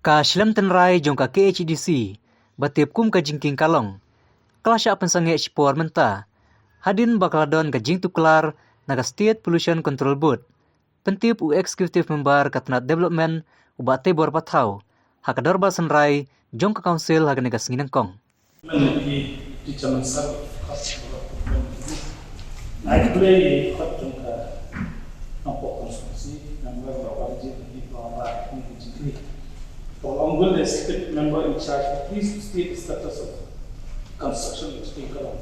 Ka Shilem Tenrai jong ka KHDC, batip kum ka jingking kalong. Kelasya pensange expor menta. Hadin bakaladon ka jing tuklar naga State Pollution Control Board. Pentip u executive member katnat development ubate bor pathau. Hakador bal senrai jong ka council haga nega singinang kong. Di zaman saya naik play hot jong ka nampak konstruksi yang berapa di bawah ini jadi for ongoing the state member in charge of this state status of construction of state Kalong.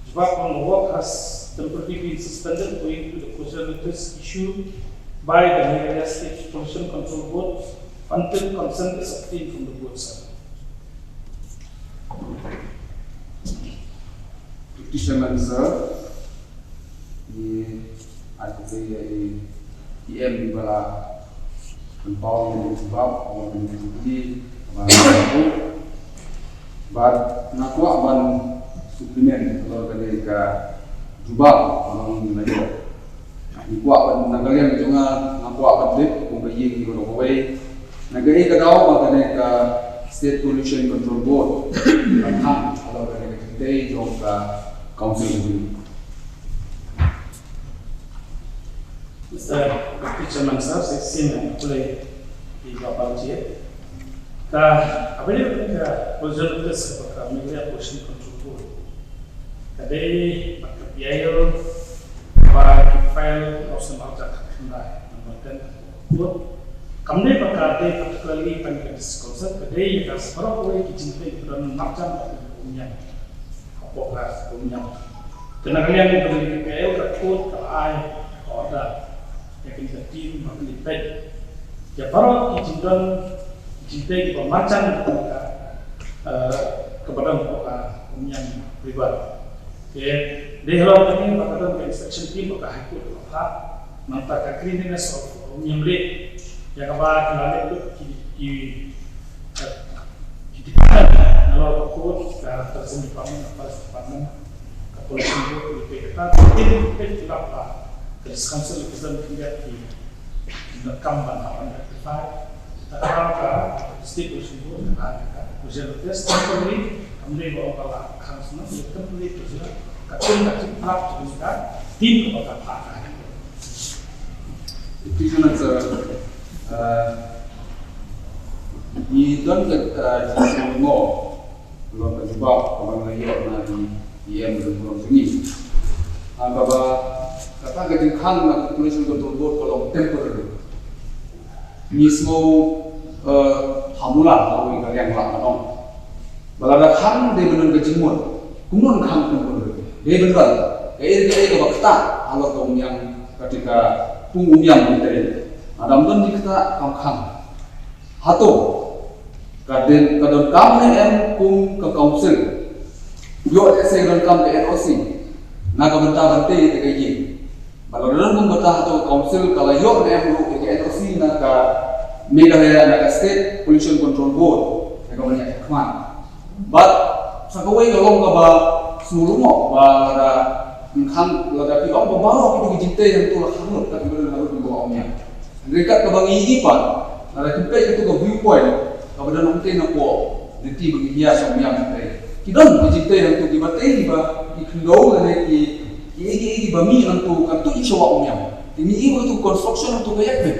Jabak on the work has temporarily been suspended owing to the closure notice issued by the Meghalaya State Pollution Control Board until consent is obtained from the board side. Fisherman sir, di IM di bala empau di sebab orang di mana bad nakwa ban suplemen kalau kali ka jubab orang Melayu di kuat ban nagalian juga nakwa ban dip kung baying di orang Hawaii nagai ka daw ba kali ka State Pollution Control Board kan kalau kali ka today jong ka council review. Mr. Chairman sir, saya sini boleh di kapal jet. Apa dia berkata pollution notice kepada Meghalaya Pollution Control Board. Tadi pakai biaya bagi file harus marjak kendai, kemudian board. Kami pakai particularly pada konsep tadi yang seberapa boleh dicintai dan macam punya apakah punya. Karena kalian yang berdiri PL takut terai order. Yang kita tim makin baik. Ya baru dicintai di pemacan kepada yang pribadi. Ya, dehlo ini bakal inspection team bakal haikut apa nanti ke cleanliness of nyemble ya kabar kenal itu di kalau takut tersebut paman polisi itu kita tidak apa discussal kita tidak di kamban apa kita terangkan state polisi itu ada ujian tes temporary kemudian bawa kala harusnya temporary itu sudah kacung prap juga tim kepada pak itu kan di dalam di mo belum terjebak orang lain na di IM belum tinggi bahwa kata kerja kan na pollution control board kalau temporary ni semua hamulan kalau yang lain dong balada kan dia benar kejimut kumun kan temporary dia benar kayak waktu kalau kaum yang ketika yang dari ada mungkin kita kamkan hatu kadon kamne em kum ke council yo ese ron kam ke NOC naga benta bante te kayi balon kum beta hatu council kala yo em ru ke NOC naga Meghalaya naga State Pollution Control Board naga banyak kman but sakawai galong ka ba sulumo ba ada kan lada pi om bawa itu dijinte yang tu hamut tapi benar harus dibawa omnya mereka kebangi ipan ada tempat itu ke viewpoint kepada nanti nakwa nanti bagi biasa omnya nanti kita dijinte yang tu dibate di kendau dan di bami yang tu kan tu iso omnya ini itu construction tu kayak deh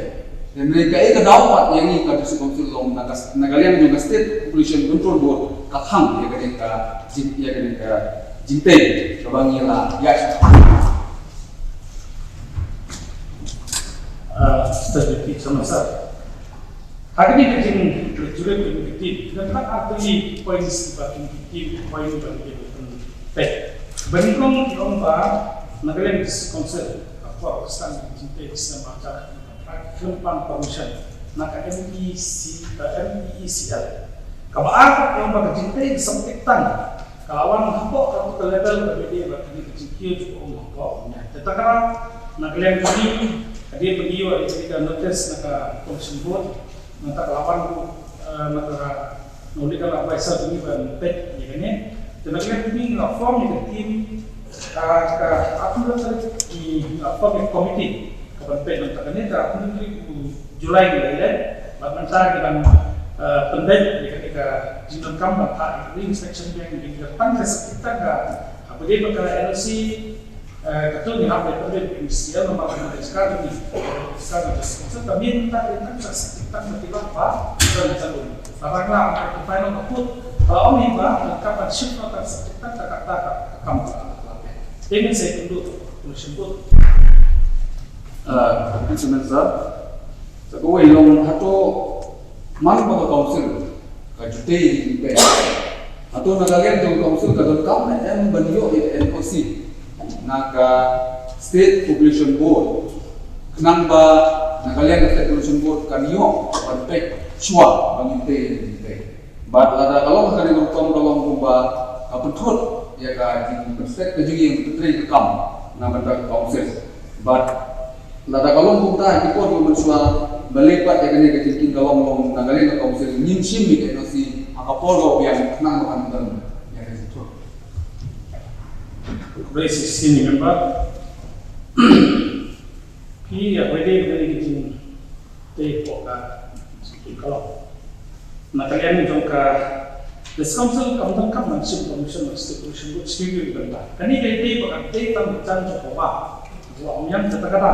dan mereka dapat yang ini kada sekonsul long nagalian juga State Pollution Control Board kathang ya kadang jinte kebangi lah ya stability sama saya hari ini kecil juga kecil dan tak arti poin sebagai kecil poin bagi baik bandingkan lomba negara yang konsep apa kesan jinte bisa baca kelempang pollution maka MECL kabar lomba jinte sempitang kawan hampok kalau ke level berbeda bagi kecil juga hampoknya. Tetapi nagalian kami dia pergi wa ketika notice naga pollution board nanti kawan naga nulikan apa isa ini ban pet ya kan ya. Nagalian kami form ni tim aku tadi di form committee kapan pet nanti kan ya aku Julai ni lah. Bahkan saya dengan pendek ketika jinon kambat ha inspection yang dilakukan kita ga apabila perkara LC ketul ni apa pendek inisial memang sekarang ni sekarang serta minta kita kita tiba apa dan calon karena final output om ni ba kapan shift nota kita kata kambat ini saya dulu menyebut sebenarnya sebagai yang satu man pada council kajute di pe atau nagalian di council kadon kam em banyo NOC naga state population board nang ba nagalian state population board kanyo panpek chua bangite di pe bat ada kalau makari ngom dalam kumba kaputut ya ka di perspek kejugi yang putri kam na banta council bat lada kalau kumta di pon mensua balipat ya kene kecil kalau nanggalin ke council nyinsim ni kena si akapolo yang nang makan dan ya itu. Race sini member. Pi ya wede dari kecil teh poka kalau nak kalian jongka this council kamu kan masih commission institution buat studio benda. Kani kaya poka teh tam tan coba. Wah yang kata-kata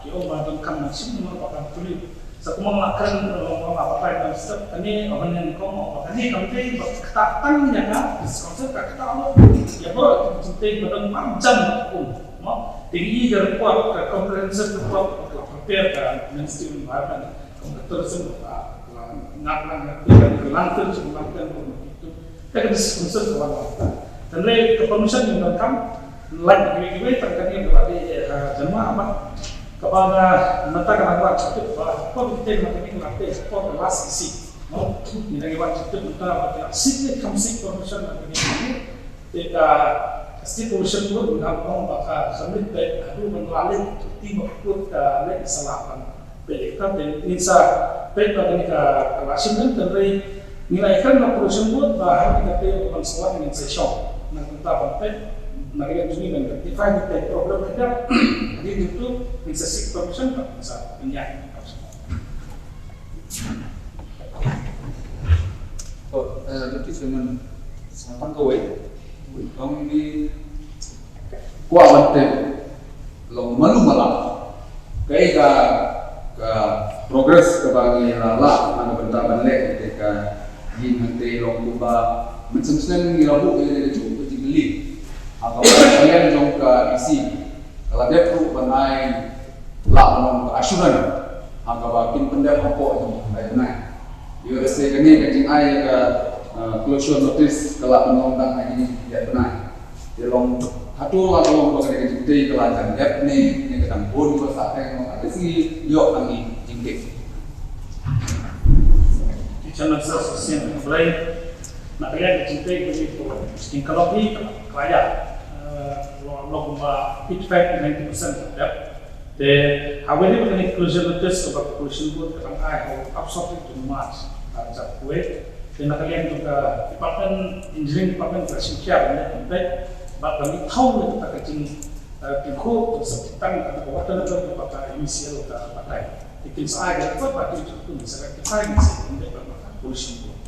kio badan kan masih merupakan tulis sa kumanglakan mga kapatay ng step kani abanyan ko mo kani kamte baktaan niya ka diskonser ka kataon ya bro tinte badang manjan ko mo tingi ga report ka comprehensive report ka prepare ka ministry environment computer nak lantar jumlahkan itu tak diskonser ko wala dan le ka permission yung kam like giveaway terkait kepada jemaah apa kepada mata kenapa cukup kau kita makin ngerti kau kelas isi, no, ini lagi cukup mata apa sih kamsi permission lagi ini, jika sih permission pun nak orang bakal sambil aduh mengalir tim pun lagi salapan, belakang dan insa belakang ini kelas ini dari nilai kan permission pun bahkan kita perlu konsultan dengan session, nak minta apa Naging juni dan define the problem kita di itu bisa seek permission tak bisa penyakit. Oh, jadi dengan sampan kowe, kami ini kuat banget, lo malu malah, kayak progres kebangi lala, mana bentar balik ketika di nanti lo cuba mencenseng ngirabu ini cukup beli. Atau kalian jongka isi kalau dia perlu benai lah asuran agak bakin pendek apa itu baik benai dia rasa kini kecing ai ke closure notice kalau menondang ini dia benai dia long satu lah long bagai kecing day kelajan dia ni kadang pun bahasa yang ada si yok kami jingkik di channel sosial mulai nak lihat kecing day begitu mesti kalau di kaya lo kumba it fact 90% ya. The awalnya bukan inclusion notice atau inclusion board kerang ai atau absorb itu mas ajak kue. Dan kalian juga department engineering department bersiap ya sampai bahkan tahu itu tak kecil pinku sekitar atau kawasan itu pakai inisial atau pakai. Ikin saya itu pakai itu bisa kita ini sih untuk inclusion board.